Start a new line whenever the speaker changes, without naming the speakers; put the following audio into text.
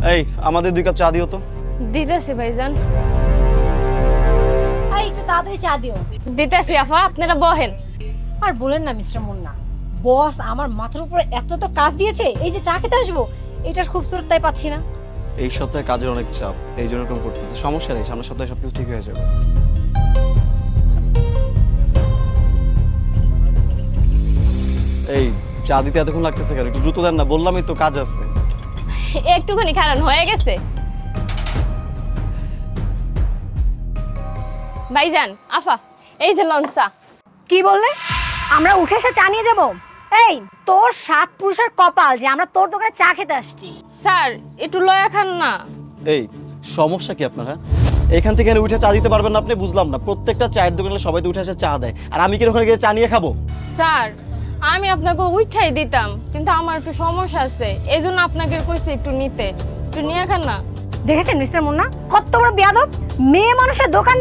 এই আমাদের 2 কাপ চা দিও তো।
দিতেছি ভাইজান।
এই একটু তাড়াতাড়ি চা দিও।
দিতেছি আফা, আপনারা বহেন।
আর বলেন না মিস্টার মুন্না, বস আমার মাথার উপরে এত তো কাজ দিয়েছে, এই যে চা খেতে আসবো এটার খুবসুরত তাই পাচ্ছি না।
এই সপ্তাহে কাজের অনেক চাপ, এই জন্য এরকম করতেছে। সমস্যা নেই, সামনের সপ্তাহে সবকিছু ঠিক হয়ে যাবে। এই চা দিতে এতক্ষণ লাগতেছে কেন? একটু দ্রুত দেন না, বললামই তো কাজ আছে।
একটুখানি কারণ হয়ে গেছে। ভাইজান, আফা, এই যে লঞ্চা।
কি বললে? আমরা উঠে এসে চা নিয়ে যাবো? এই তোর 7 পুরুষের কপাল যে আমরা তোর দোকানে চা খেতে আসছি।
স্যার একটু লয়া খান না।
এই সমস্যা কি আপনার? হ্যাঁ, এখান থেকে এনে উঠে চা দিতে পারবেন না আপনি? বুঝলাম না, প্রত্যেকটা চায়ের দোকানে সবাই তো উঠে এসে চা দেয়, আর আমি কি ওখানে গিয়ে চা নিয়ে খাবো?
স্যার আমি আপনাকে উঠাই দিতাম, কিন্তু আমার একটু সমস্যা আছে, এই জন্য আপনাকে কইছি একটু নিতে। একটু নিয়ে খান না।
দেখেছেন মিস্টার মুন্না কত বড় বেয়াদব, মেয়ে মানুষের দোকান